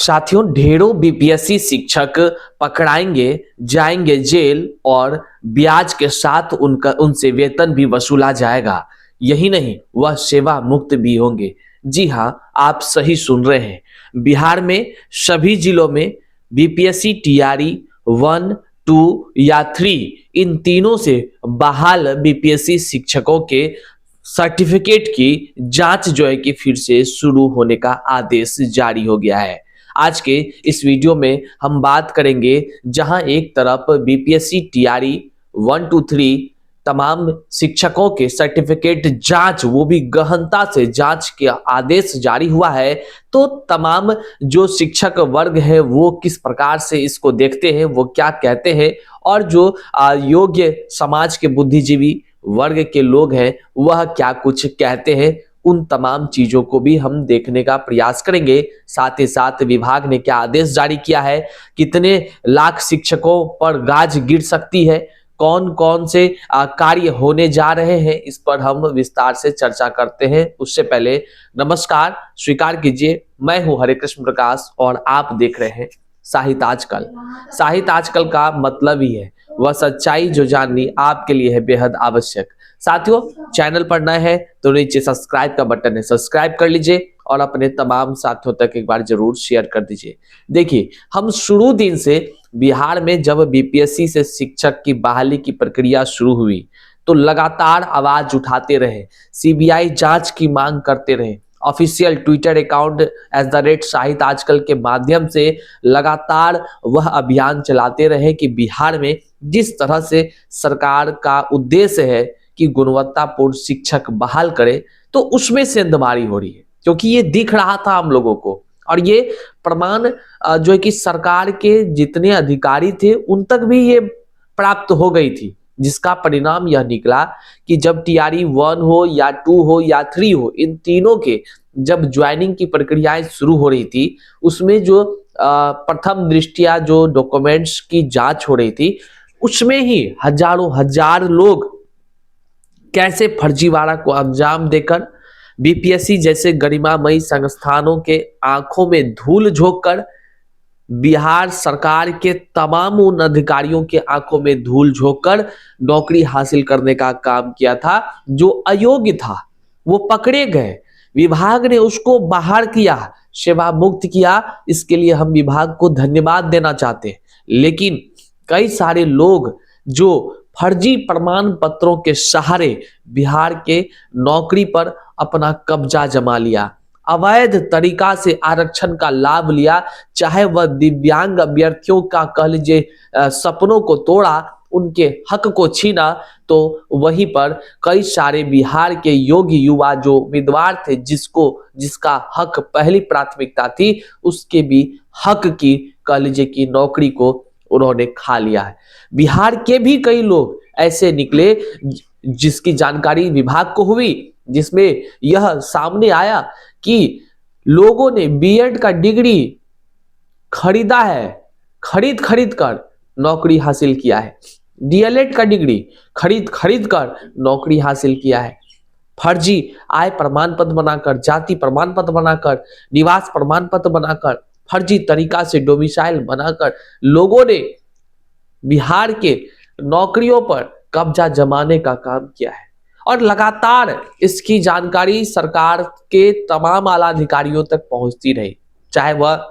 साथियों, ढेरों बीपीएससी शिक्षक पकड़ाएंगे, जाएंगे जेल और ब्याज के साथ उनसे वेतन भी वसूला जाएगा। यही नहीं, वह सेवा मुक्त भी होंगे। जी हां, आप सही सुन रहे हैं। बिहार में सभी जिलों में बीपीएससी टीआरई 1, 2 या 3 इन तीनों से बहाल बीपीएससी शिक्षकों के सर्टिफिकेट की जांच जो है कि फिर से शुरू होने का आदेश जारी हो गया है। आज के इस वीडियो में हम बात करेंगे, जहां एक तरफ बीपीएससी टीआरई 1, 2, 3 तमाम शिक्षकों के सर्टिफिकेट जांच, वो भी गहनता से जांच के आदेश जारी हुआ है, तो तमाम जो शिक्षक वर्ग है वो किस प्रकार से इसको देखते हैं, वो क्या कहते हैं, और जो योग्य समाज के बुद्धिजीवी वर्ग के लोग हैं वह क्या कुछ कहते हैं, उन तमाम चीजों को भी हम देखने का प्रयास करेंगे। साथ ही साथ विभाग ने क्या आदेश जारी किया है, कितने लाख शिक्षकों पर गाज गिर सकती है, कौन कौन से कार्य होने जा रहे हैं, इस पर हम विस्तार से चर्चा करते हैं। उससे पहले नमस्कार स्वीकार कीजिए, मैं हूं हरे कृष्ण प्रकाश और आप देख रहे हैं साहित्य आजकल। साहित्य आजकल का मतलब ही है वह सच्चाई जो जाननी आपके लिए है बेहद आवश्यक। साथियों, चैनल पर नए हैं तो नीचे सब्सक्राइब का बटन है, सब्सक्राइब कर लीजिए और अपने तमाम साथियों तक एक बार जरूर शेयर कर दीजिए। देखिए, हम शुरू दिन से बिहार में जब बीपीएससी से शिक्षक की बहाली की प्रक्रिया शुरू हुई तो लगातार आवाज उठाते रहे, सीबीआई जांच की मांग करते रहे, ऑफिशियल ट्विटर अकाउंट @साहित्य आजकल के माध्यम से लगातार वह अभियान चलाते रहे कि बिहार में जिस तरह से सरकार का उद्देश्य है कि गुणवत्तापूर्ण शिक्षक बहाल करे, तो उसमें सेंधमारी हो रही है, क्योंकि ये दिख रहा था हम लोगों को। और ये प्रमाण जो है कि सरकार के जितने अधिकारी थे उन तक भी ये प्राप्त हो गई थी, जिसका परिणाम यह निकला कि जब टीआरई 1 हो या 2 हो या 3 हो, इन तीनों के जब ज्वाइनिंग की प्रक्रियाएं शुरू हो रही थी, उसमें जो प्रथम दृष्टिया जो डॉक्यूमेंट्स की जांच हो रही थी, उसमें ही हजारों हजार लोग कैसे फर्जीवाड़ा को अंजाम देकर बीपीएससी जैसे गरिमामयी संस्थानों के आंखों में धूल झोंककर बिहार सरकार के तमाम उन अधिकारियों के आंखों में धूल झोंककर नौकरी हासिल करने का काम किया था। जो अयोग्य था वो पकड़े गए, विभाग ने उसको बाहर किया, सेवा मुक्त किया। इसके लिए हम विभाग को धन्यवाद देना चाहते हैं। लेकिन कई सारे लोग जो फर्जी प्रमाण पत्रों के सहारे बिहार के नौकरी पर अपना कब्जा जमा लिया, अवैध तरीका से आरक्षण का लाभ लिया, चाहे वह दिव्यांग अभ्यर्थियों का कह लीजिए सपनों को तोड़ा, उनके हक को छीना, तो वहीं पर कई सारे बिहार के योग्य युवा जो उम्मीदवार थे, जिसका हक पहली प्राथमिकता थी, उसके भी हक की कह लीजिए कि नौकरी को उन्होंने खा लिया है। बिहार के भी कई लोग ऐसे निकले जिसकी जानकारी विभाग को हुई, जिसमें यह सामने आया कि लोगों ने बीएड का डिग्री खरीदा है, खरीद कर नौकरी हासिल किया है, डीएलएड का डिग्री खरीद कर नौकरी हासिल किया है, फर्जी आय प्रमाण पत्र बनाकर, जाति प्रमाण पत्र बनाकर, निवास प्रमाण पत्र बनाकर, फर्जी तरीका से डोमिसाइल बनाकर लोगों ने बिहार के नौकरियों पर कब्जा जमाने का काम किया है। और लगातार इसकी जानकारी सरकार के तमाम आला अधिकारियों तक पहुंचती रही, चाहे वह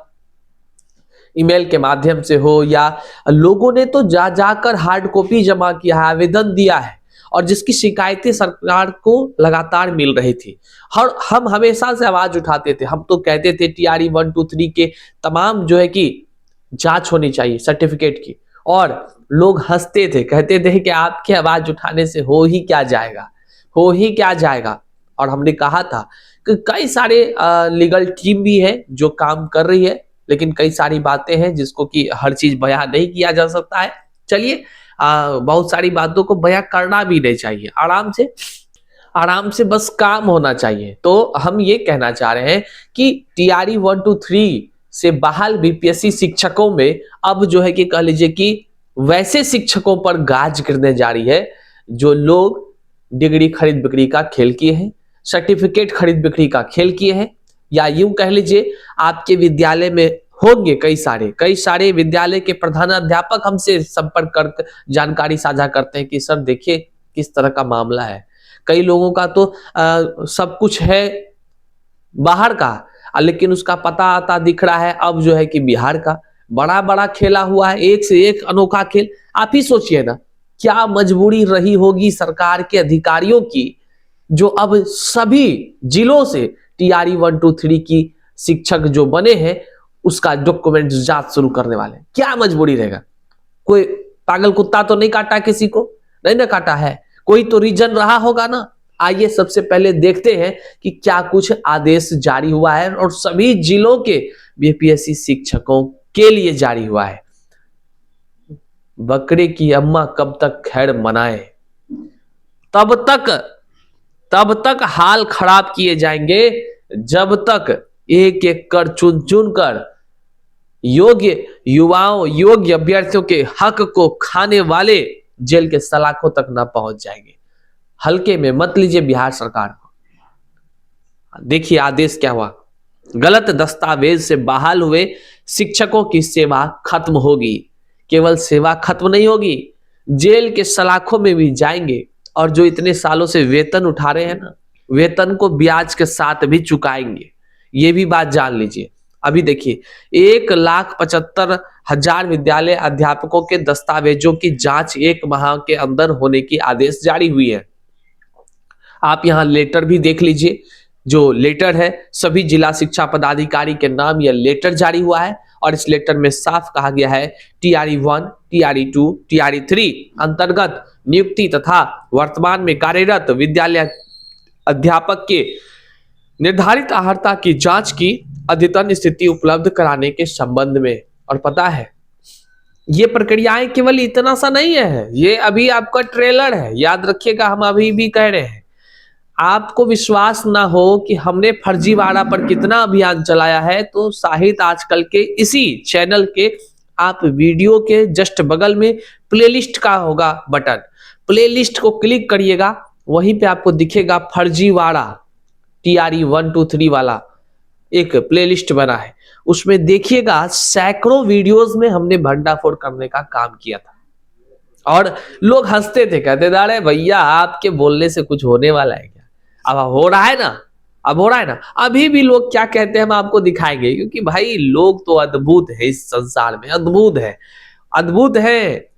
ईमेल के माध्यम से हो या लोगों ने तो जाकर हार्ड कॉपी जमा किया है, आवेदन दिया है, और जिसकी शिकायतें सरकार को लगातार मिल रही थी। और हम हमेशा से आवाज उठाते थे, हम तो कहते थे टीआरई 1, 2, 3 के तमाम जो है कि जांच होनी चाहिए सर्टिफिकेट की, और लोग हंसते थे, कहते थे कि आपके आवाज उठाने से हो ही क्या जाएगा। और हमने कहा था कि कई सारे लीगल टीम भी है जो काम कर रही है, लेकिन कई सारी बातें हैं जिसको कि हर चीज बयां नहीं किया जा सकता है। चलिए, बहुत सारी बातों को बयां करना भी नहीं चाहिए, आराम से बस काम होना चाहिए। तो हम ये कहना चाह रहे हैं कि टीआरई 1, 2, 3 से बहाल बीपीएससी शिक्षकों में अब जो है कि कह लीजिए कि वैसे शिक्षकों पर गाज गिरने जा रही है जो लोग डिग्री खरीद बिक्री का खेल किए हैं, सर्टिफिकेट खरीद बिक्री का खेल किए हैं, या यूं कह लीजिए आपके विद्यालय में होंगे कई सारे विद्यालय के प्रधानाध्यापक हमसे संपर्क कर जानकारी साझा करते हैं कि सर देखिए किस तरह का मामला है। कई लोगों का तो सब कुछ है बाहर का, लेकिन उसका पता आता दिख रहा है अब जो है कि बिहार का। बड़ा बड़ा खेला हुआ है, एक से एक अनोखा खेल। आप ही सोचिए ना क्या मजबूरी रही होगी सरकार के अधिकारियों की, जो अब सभी जिलों से टीआरई 1 2 3 की शिक्षक जो बने हैं उसका डॉक्यूमेंट जांच शुरू करने वाले हैं। क्या मजबूरी रहेगा? कोई पागल कुत्ता तो नहीं काटा किसी को, नहीं ना काटा है, कोई तो रीजन रहा होगा ना। आइए सबसे पहले देखते हैं कि क्या कुछ आदेश जारी हुआ है और सभी जिलों के बीपीएससी शिक्षकों के लिए जारी हुआ है। बकरे की अम्मा कब तक खैर मनाए, तब तक हाल खराब किए जाएंगे जब तक एक एक कर चुन चुन कर योग्य युवाओं, योग्य अभ्यर्थियों के हक को खाने वाले जेल के सलाखों तक न पहुंच जाएंगे। हल्के में मत लीजिए बिहार सरकार को। देखिए आदेश क्या हुआ, गलत दस्तावेज से बहाल हुए शिक्षकों की सेवा खत्म होगी। केवल सेवा खत्म नहीं होगी, जेल के सलाखों में भी जाएंगे और जो इतने सालों से वेतन उठा रहे हैं ना, वेतन को ब्याज के साथ भी चुकाएंगे। ये भी बात जान लीजिए। अभी देखिए 1,75,000 विद्यालय अध्यापकों के दस्तावेजों की जांच 1 माह के अंदर होने की आदेश जारी हुई है। आप यहां लेटर भी देख लीजिए, जो लेटर है सभी जिला शिक्षा पदाधिकारी के नाम यह लेटर जारी हुआ है और इस लेटर में साफ कहा गया है टीआरई 1, टीआरई 2, टीआरई 3 अंतर्गत नियुक्ति तथा वर्तमान में कार्यरत विद्यालय अध्यापक के निर्धारित अर्हता की जांच की अद्यतन स्थिति उपलब्ध कराने के संबंध में। और पता है ये प्रक्रियाएं केवल इतना सा नहीं है, ये अभी आपका ट्रेलर है, याद रखिएगा। हम अभी भी कह रहे हैं, आपको विश्वास ना हो कि हमने फर्जीवाड़ा पर कितना अभियान चलाया है तो साहित आजकल के इसी चैनल के आप वीडियो के जस्ट बगल में प्लेलिस्ट का होगा बटन, प्लेलिस्ट को क्लिक करिएगा, वहीं पे आपको दिखेगा फर्जीवाड़ा टीआरई 1 2 3 वाला एक प्लेलिस्ट बना है। उसमें देखिएगा सैकड़ों वीडियोस में हमने भंडाफोड़ करने का काम किया था और लोग हंसते थे, कहते थे अरे भैया आपके बोलने से कुछ होने वाला है क्या? अब हो रहा है ना, अब हो रहा है ना। अभी भी लोग क्या कहते हैं हम आपको दिखाएंगे, क्योंकि भाई लोग तो अद्भुत है इस संसार में, अद्भुत है, अद्भुत है।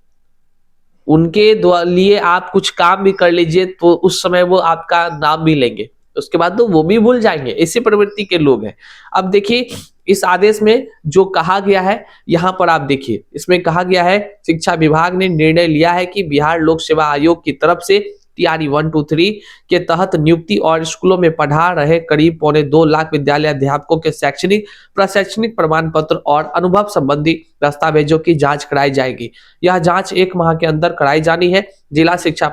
उनके लिए आप कुछ काम भी कर लीजिए तो उस समय वो आपका नाम भी लेंगे, उसके बाद तो वो भी भूल जाएंगे। इसी प्रवृत्ति के लोग हैं। अब देखिए इस आदेश में जो कहा गया है, यहां पर आप देखिए, इसमें कहा गया है शिक्षा विभाग ने निर्णय लिया है कि बिहार लोक सेवा आयोग की तरफ से टीआरई 1 2 3 के तहत नियुक्ति और स्कूलों में पढ़ा रहे करीब 2.25 लाख विद्यालय अध्यापकों के शैक्षणिक प्रशैक्षणिक प्रमाण पत्र और अनुभव संबंधी दस्तावेजों की जांच कराई जाएगी। यह जांच 1 माह के अंदर कराई जानी है। जिला शिक्षा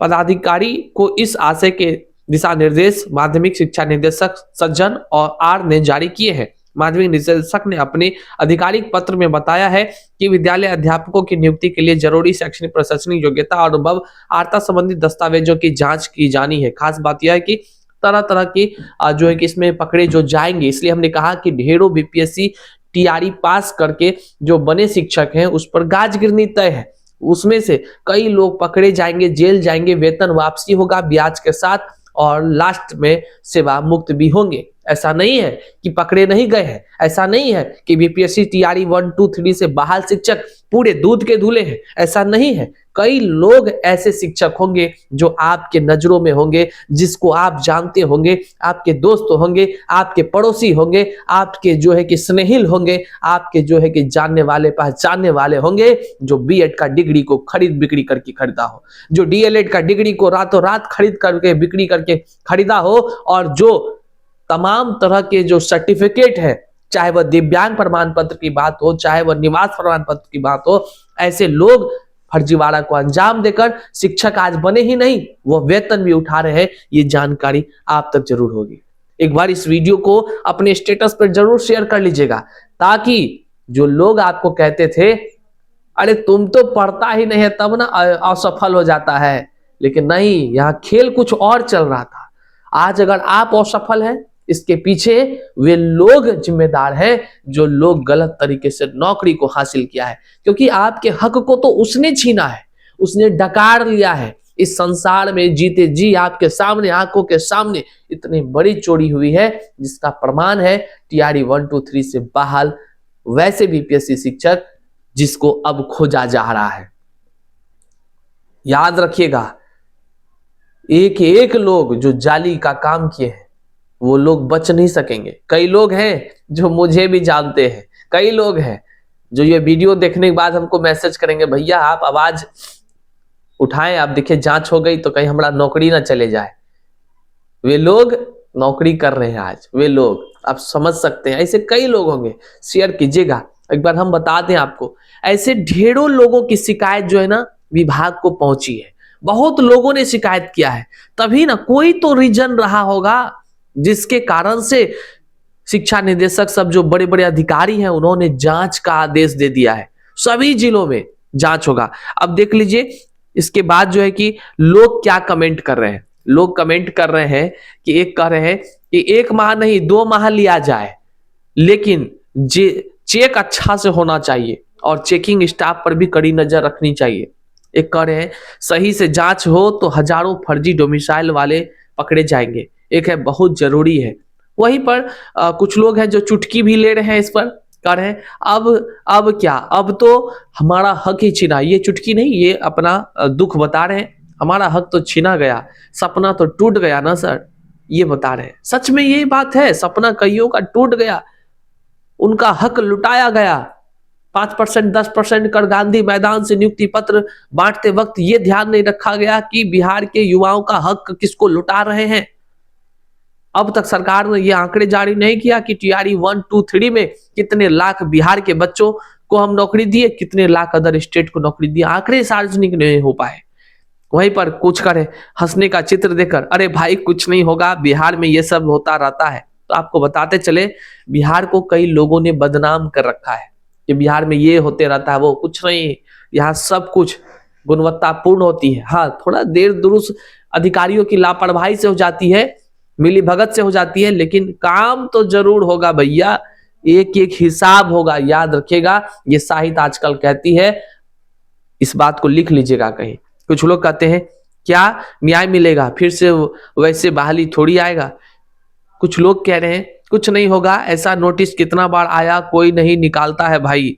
पदाधिकारी को इस आशय के दिशा निर्देश माध्यमिक शिक्षा निदेशक सज्जन और आर ने जारी किए हैं। माध्यमिक निदेशक ने अपने आधिकारिक पत्र में बताया है कि विद्यालय अध्यापकों की नियुक्ति के लिए जरूरी शैक्षणिक प्रशासनिक योग्यता और अनुभव आर्ता संबंधी दस्तावेजों की जांच की जानी है। खास बात यह है कि तरह तरह की जो है कि इसमें पकड़े जो जाएंगे, इसलिए हमने कहा कि ढेरों बीपीएससी टीआरई पास करके जो बने शिक्षक हैं उस पर गाज गिरनी तय है। उसमें से कई लोग पकड़े जाएंगे, जेल जाएंगे, वेतन वापसी होगा ब्याज के साथ और लास्ट में सेवा मुक्त भी होंगे। ऐसा नहीं है कि पकड़े नहीं गए हैं, ऐसा नहीं है कि बीपीएससी टीआरई 1 2 3 से बहाल शिक्षक पूरे दूध के धुले हैं, ऐसा नहीं है। कई लोग ऐसे शिक्षक होंगे जो आपके नजरों में होंगे, जिसको आप जानते होंगे, आपके दोस्त होंगे, आपके पड़ोसी होंगे, आपके जो है कि स्नेहिल होंगे, आपके जो है कि जानने वाले पहचानने वाले होंगे, जो बीएड का डिग्री को खरीद बिक्री करके खरीदा हो, जो डीएलएड का डिग्री को रातों रात खरीद करके बिक्री करके खरीदा हो, और जो तमाम तरह के जो सर्टिफिकेट है, चाहे वह दिव्यांग प्रमाण पत्र की बात हो, चाहे वह निवास प्रमाण पत्र की बात हो, ऐसे लोग फर्जीवाड़ा को अंजाम देकर शिक्षक आज बने ही नहीं, वो वेतन भी उठा रहे हैं। ये जानकारी आप तक जरूर होगी। एक बार इस वीडियो को अपने स्टेटस पर जरूर शेयर कर लीजिएगा, ताकि जो लोग आपको कहते थे अरे तुम तो पढ़ता ही नहीं है तब ना असफल हो जाता है, लेकिन नहीं, यहाँ खेल कुछ और चल रहा था। आज अगर आप असफल हैं इसके पीछे वे लोग जिम्मेदार हैं जो लोग गलत तरीके से नौकरी को हासिल किया है, क्योंकि आपके हक को तो उसने छीना है, उसने डकार लिया है। इस संसार में जीते जी आपके सामने, आंखों के सामने इतनी बड़ी चोरी हुई है, जिसका प्रमाण है टीआरई 1, 2, 3 से बहाल वैसे बीपीएससी शिक्षक जिसको अब खोजा जा रहा है। याद रखिएगा, एक एक लोग जो जाली का काम किए हैं वो लोग बच नहीं सकेंगे। कई लोग हैं जो मुझे भी जानते हैं, कई लोग हैं जो ये वीडियो देखने के बाद हमको मैसेज करेंगे, भैया आप आवाज उठाएं, आप देखिए जांच हो गई तो कहीं हमारा नौकरी ना चले जाए। वे लोग नौकरी कर रहे हैं आज, वे लोग आप समझ सकते हैं। ऐसे कई लोग होंगे, शेयर कीजिएगा। एक बार हम बता दें आपको, ऐसे ढेरों लोगों की शिकायत जो है ना विभाग को पहुंची है, बहुत लोगों ने शिकायत किया है। तभी ना कोई तो रीजन रहा होगा जिसके कारण से शिक्षा निदेशक सब जो बड़े बड़े अधिकारी हैं उन्होंने जांच का आदेश दे दिया है। सभी जिलों में जांच होगा। अब देख लीजिए इसके बाद जो है कि लोग क्या कमेंट कर रहे हैं। लोग कमेंट कर रहे हैं कि एक कह रहे हैं कि 1 माह नहीं 2 माह लिया जाए, लेकिन चेक अच्छा से होना चाहिए और चेकिंग स्टाफ पर भी कड़ी नजर रखनी चाहिए। एक कह रहे हैं सही से जांच हो तो हजारों फर्जी डोमिसाइल वाले पकड़े जाएंगे। एक है बहुत जरूरी है। वहीं पर कुछ लोग हैं जो चुटकी भी ले रहे हैं इस पर, कह रहे हैं अब क्या, अब तो हमारा हक ही छीना। ये चुटकी नहीं, ये अपना दुख बता रहे हैं, हमारा हक तो छीना गया, सपना तो टूट गया ना सर, ये बता रहे हैं। सच में ये बात है, सपना कईयों का टूट गया, उनका हक लुटाया गया। 5%, 10% कर गांधी मैदान से नियुक्ति पत्र बांटते वक्त ये ध्यान नहीं रखा गया कि बिहार के युवाओं का हक किसको लुटा रहे हैं। अब तक सरकार ने ये आंकड़े जारी नहीं किया कि टीआरई 1, 2, 3 में कितने लाख बिहार के बच्चों को हम नौकरी दिए, कितने लाख अदर स्टेट को नौकरी दिए। आंकड़े सार्वजनिक नहीं हो पाए। वहीं पर कुछ करे हंसने का चित्र देखकर, अरे भाई कुछ नहीं होगा, बिहार में ये सब होता रहता है। तो आपको बताते चले, बिहार को कई लोगों ने बदनाम कर रखा है कि बिहार में ये होते रहता है, वो कुछ नहीं, यहाँ सब कुछ गुणवत्तापूर्ण होती है। हाँ, थोड़ा देर दुरुस्त अधिकारियों की लापरवाही से हो जाती है, मिली भगत से हो जाती है, लेकिन काम तो जरूर होगा भैया, एक एक हिसाब होगा। याद रखिएगा, ये साहित्य आजकल कहती है, इस बात को लिख लीजिएगा कहीं। कुछ लोग कहते हैं क्या न्याय मिलेगा, फिर से वैसे बहाली थोड़ी आएगा। कुछ लोग कह रहे हैं कुछ नहीं होगा, ऐसा नोटिस कितना बार आया, कोई नहीं निकालता है भाई।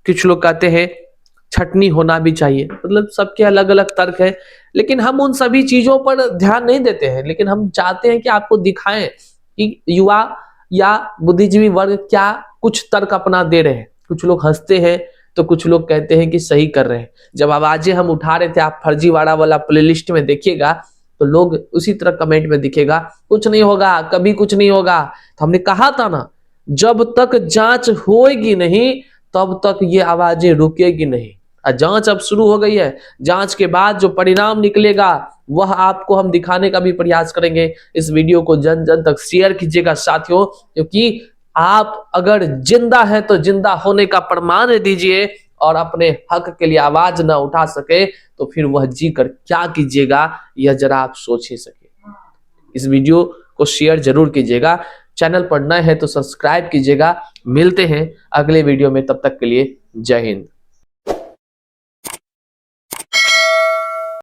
कुछ लोग कहते हैं छटनी होना भी चाहिए। मतलब सबके अलग अलग तर्क है, लेकिन हम उन सभी चीजों पर ध्यान नहीं देते हैं। लेकिन हम चाहते हैं कि आपको दिखाएं कि युवा या बुद्धिजीवी वर्ग क्या कुछ तर्क अपना दे रहे हैं। कुछ लोग हंसते हैं तो कुछ लोग कहते हैं कि सही कर रहे हैं। जब आवाजें हम उठा रहे थे, आप फर्जीवाड़ा वाला प्लेलिस्ट में देखिएगा तो लोग उसी तरह कमेंट में दिखेगा कुछ नहीं होगा, कभी कुछ नहीं होगा। तो हमने कहा था ना, जब तक जांच होएगी नहीं तब तक ये आवाजें रुकेगी नहीं। जांच अब शुरू हो गई है, जांच के बाद जो परिणाम निकलेगा वह आपको हम दिखाने का भी प्रयास करेंगे। इस वीडियो को जन जन तक शेयर कीजिएगा साथियों, क्योंकि आप अगर जिंदा है तो जिंदा होने का प्रमाण दीजिए, और अपने हक के लिए आवाज ना उठा सके तो फिर वह जी कर क्या कीजिएगा, यह जरा आप सोच ही सके। इस वीडियो को शेयर जरूर कीजिएगा, चैनल पर नए हैं तो सब्सक्राइब कीजिएगा। मिलते हैं अगले वीडियो में, तब तक के लिए जय हिंद।